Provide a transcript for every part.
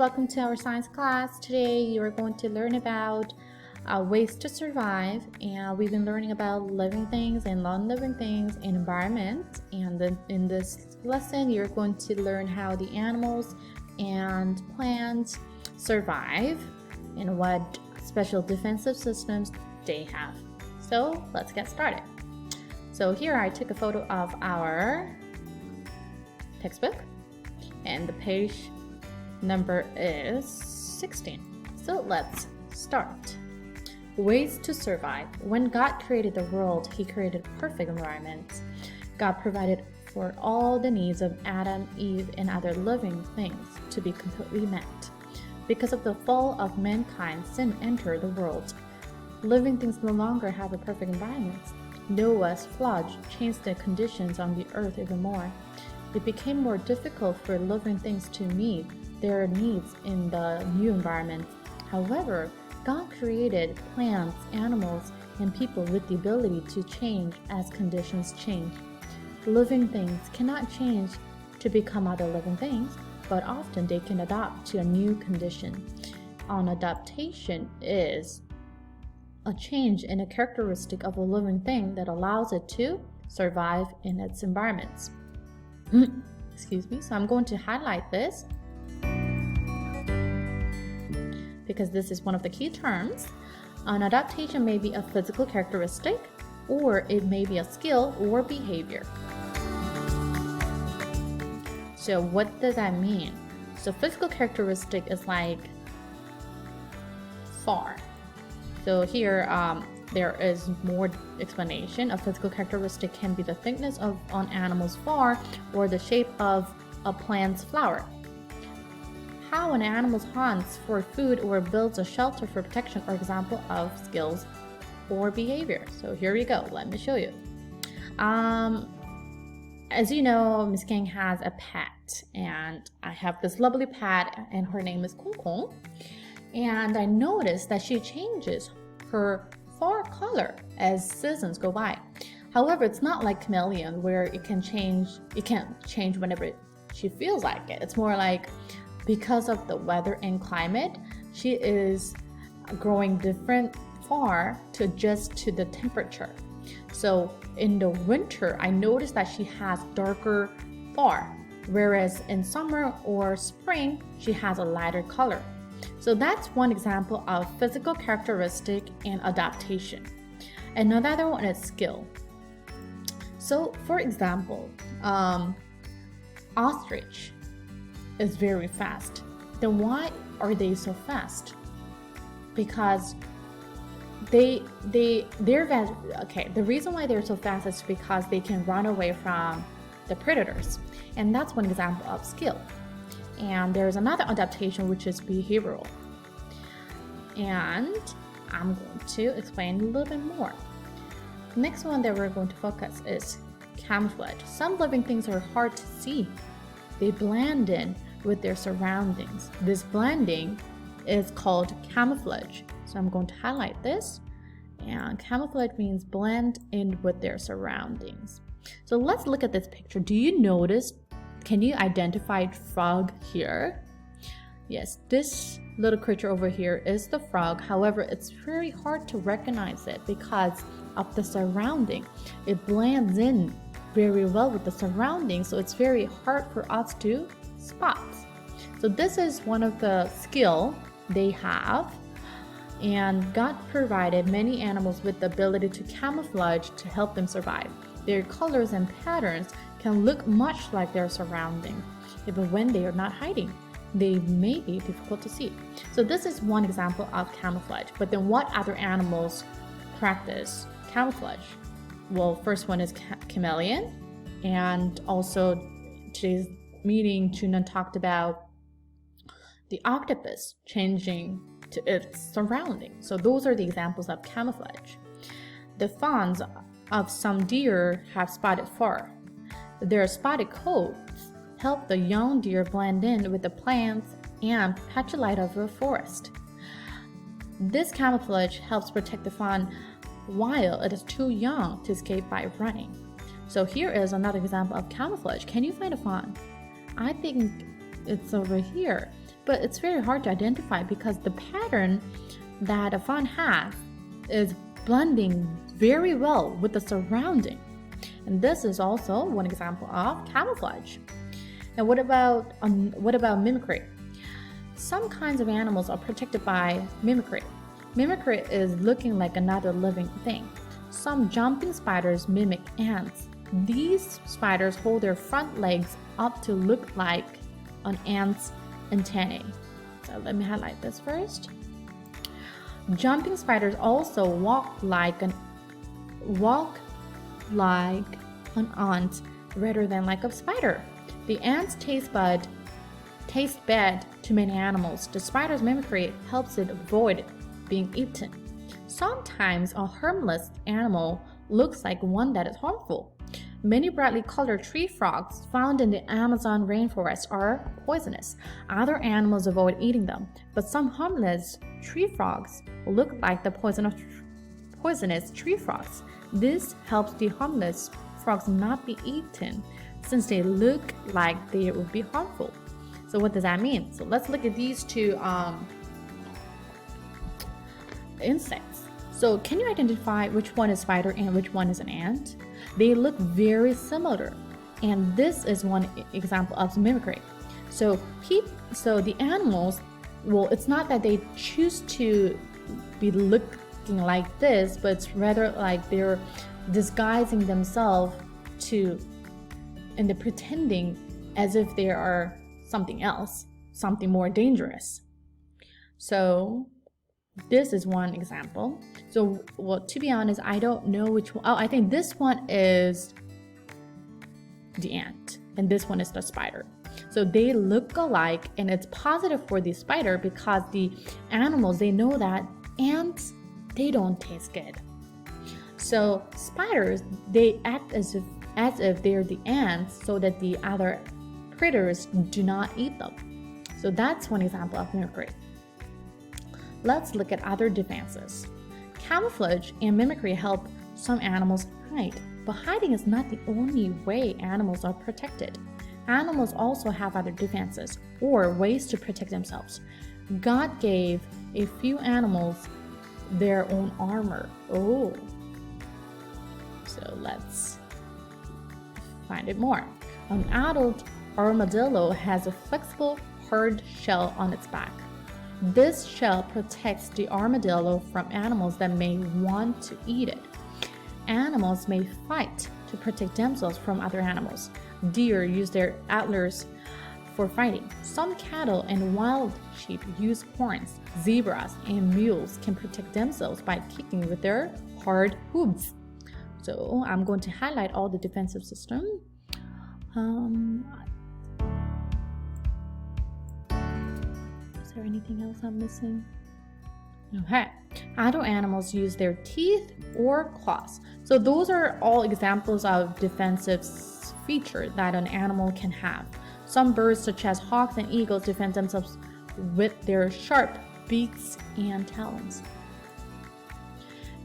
welcome to our science class. Today you are going to learn about ways to survive, and we've been learning about living things and non-living things and environment. And then in this lesson you're going to learn how the animals and plants survive and what special defensive systems they have. So let's get started. So here I took a photo of our textbook, and the page number is 16. So let's start. Ways to survive. When God created the world, He created a perfect environment. God provided for all the needs of Adam, Eve, and other living things to be completely met. Because of the fall of mankind, sin entered the world. Living things no longer have a perfect environment. Noah's flood changed the conditions on the earth even more. It became more difficult for living things to meet their needs in the new environment. However, God created plants, animals, and people with the ability to change as conditions change. Living things cannot change to become other living things, but often they can adapt to a new condition. An adaptation is a change in a characteristic of a living thing that allows it to survive in its environments. Excuse me. So I'm going to highlight this because this is one of the key terms. An adaptation may be a physical characteristic, or it may be a skill or behavior. So what does that mean? So physical characteristic is like far. So here there is more explanation. A physical characteristic can be the thickness of an animal's fur or the shape of a plant's flower. How an animal hunts for food or builds a shelter for protection are examples of skills or behavior. So here we go. Let me show you. As you know, Miss Gang has a pet, and I have this lovely pet, and her name is Kong Kong. And I noticed that she changes her fur color as seasons go by. However, it's not like chameleon where it can't change whenever she feels like it. It's more like because of the weather and climate, she is growing different fur to adjust to the temperature. So in the winter, I noticed that she has darker fur, whereas in summer or spring, she has a lighter color. So that's one example of physical characteristic and adaptation. Another one is skill. So for example, ostrich is very fast. Then why are they so fast? Because the reason why they're so fast is because they can run away from the predators. And that's one example of skill. And there's another adaptation, which is behavioral. And I'm going to explain a little bit more. The next one that we're going to focus is camouflage. Some living things are hard to see. They blend in with their surroundings. This blending is called camouflage. So I'm going to highlight this. And camouflage means blend in with their surroundings. So let's look at this picture. Do you notice? Can you identify frog here? Yes, this little creature over here is the frog. However, it's very hard to recognize it because of the surrounding. It blends in very well with the surroundings, so it's very hard for us to spot. So this is one of the skill they have. And God provided many animals with the ability to camouflage to help them survive. Their colors and patterns can look much like their surrounding. Even when they are not hiding, they may be difficult to see. So this is one example of camouflage. But then what other animals practice camouflage? Well, first one is chameleon. And also today's meeting, Chunan talked about the octopus changing to its surroundings. So those are the examples of camouflage. The fawns of some deer have spotted fur. Their spotted coats help the young deer blend in with the plants and patchouli of a forest. This camouflage helps protect the fawn while it is too young to escape by running. So here is another example of camouflage. Can you find a fawn? I think it's over here. but it's very hard to identify because the pattern that a fawn has is blending very well with the surrounding. And this is also one example of camouflage. Now what about mimicry? Some kinds of animals are protected by mimicry. Mimicry is looking like another living thing. Some jumping spiders mimic ants. These spiders hold their front legs up to look like an ant's antennae. So let me highlight this first. Jumping spiders also walk like an ant rather than like a spider. The ant's taste bad to many animals. The spider's mimicry helps it avoid being eaten. Sometimes a harmless animal looks like one that is harmful. Many brightly colored tree frogs found in the Amazon rainforest are poisonous. Other animals avoid eating them, but some harmless tree frogs look like the poisonous tree frogs. This helps the harmless frogs not be eaten since they look like they would be harmful. So what does that mean? So let's look at these two insects. So can you identify which one is spider and which one is an ant? They look very similar, and this is one example of mimicry. So the animals, well, it's not that they choose to be looking like this, but it's rather like they're disguising themselves and they're pretending as if they are something else, something more dangerous. So this is one example. So, well, to be honest, I don't know which one. Oh, I think this one is the ant and this one is the spider. So they look alike, and it's positive for the spider because the animals, they know that ants, they don't taste good. So spiders, they act as if they're the ants so that the other critters do not eat them. So that's one example of mimicry. Let's look at other defenses. Camouflage and mimicry help some animals hide, but hiding is not the only way animals are protected. Animals also have other defenses or ways to protect themselves. God gave a few animals their own armor. Oh, so let's find it more. An adult armadillo has a flexible, hard shell on its back. This shell protects the armadillo from animals that may want to eat it. Animals may fight to protect themselves from other animals. Deer use their antlers for fighting. Some cattle and wild sheep use horns. Zebras and mules can protect themselves by kicking with their hard hooves. So I'm going to highlight all the defensive system. Is there anything else I'm missing? Okay. Other animals use their teeth or claws. So those are all examples of defensive feature that an animal can have. Some birds, such as hawks and eagles, defend themselves with their sharp beaks and talons.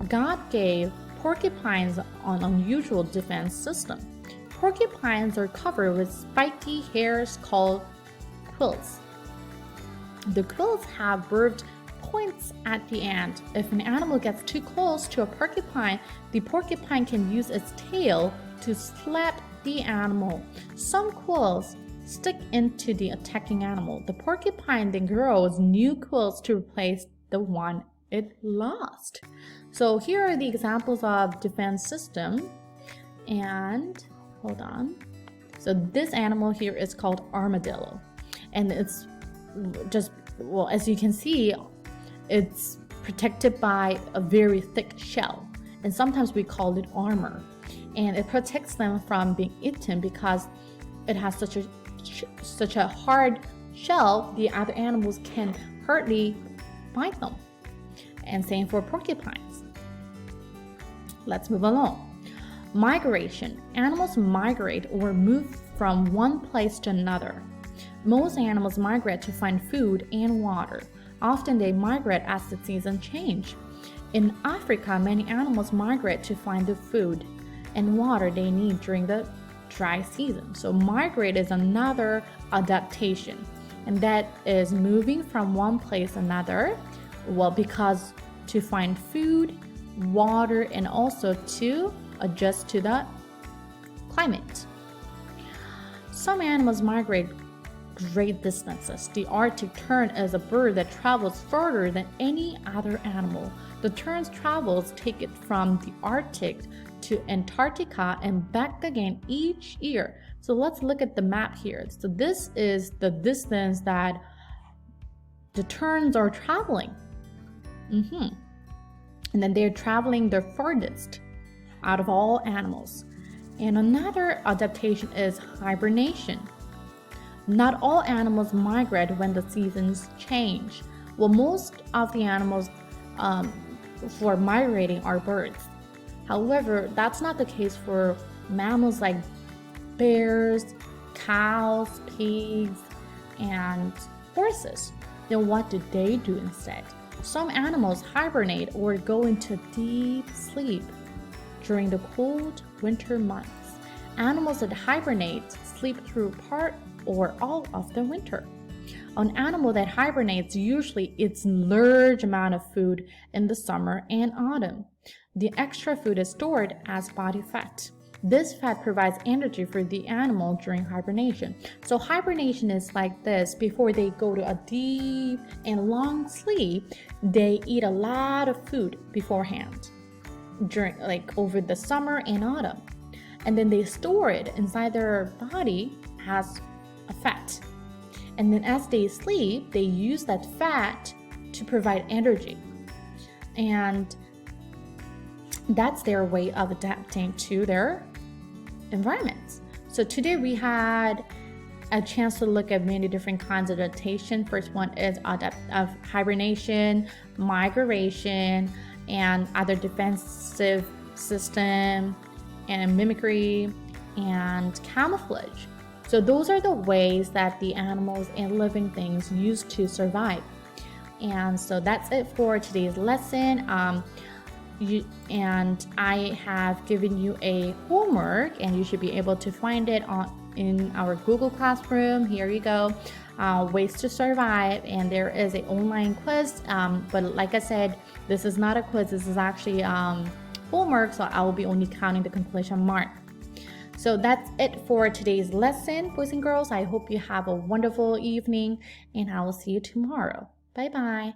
God gave porcupines an unusual defense system. Porcupines are covered with spiky hairs called quills. The quills have barbed points at the end. If an animal gets too close to a porcupine, the porcupine can use its tail to slap the animal. Some quills stick into the attacking animal. The porcupine then grows new quills to replace the one it lost. So here are the examples of defense system. And hold on. So this animal here is called armadillo, and it's just, well, as you can see, it's protected by a very thick shell, and sometimes we call it armor, and it protects them from being eaten because it has such a hard shell. The other animals can hardly bite them, and same for porcupines. Let's move along. Migration. Animals migrate or move from one place to another. Most animals migrate to find food and water. Often they migrate as the seasons change. In Africa, many animals migrate to find the food and water they need during the dry season. So migrate is another adaptation. and that is moving from one place another, well, because to find food, water, and also to adjust to the climate. Some animals migrate great distances. The Arctic tern is a bird that travels further than any other animal. The tern's travels take it from the Arctic to Antarctica and back again each year. So let's look at the map here. So this is the distance that the terns are traveling. And then they're traveling the furthest out of all animals. And another adaptation is hibernation. Not all animals migrate when the seasons change. Well, most of the animals for migrating are birds. However, that's not the case for mammals like bears, cows, pigs, and horses. Then what do they do instead? Some animals hibernate or go into deep sleep during the cold winter months. Animals that hibernate sleep through part or all of the winter. An animal that hibernates usually eats large amount of food in the summer and autumn. The extra food is stored as body fat. This fat provides energy for the animal during hibernation. So hibernation is like this. Before they go to a deep and long sleep, they eat a lot of food beforehand during over the summer and autumn. And then they store it inside their body as a fat. And then as they sleep, they use that fat to provide energy. And that's their way of adapting to their environments. So today we had a chance to look at many different kinds of adaptation. First one is of hibernation, migration, and other defensive system, and mimicry, and camouflage. So those are the ways that the animals and living things use to survive. And so that's it for today's lesson. And I have given you a homework, and you should be able to find it in our Google Classroom. Here you go, ways to survive, and there is an online quiz. But like I said, this is not a quiz. This is actually homework, so I will be only counting the completion mark. So that's it for today's lesson, boys and girls. I hope you have a wonderful evening, and I will see you tomorrow. Bye bye.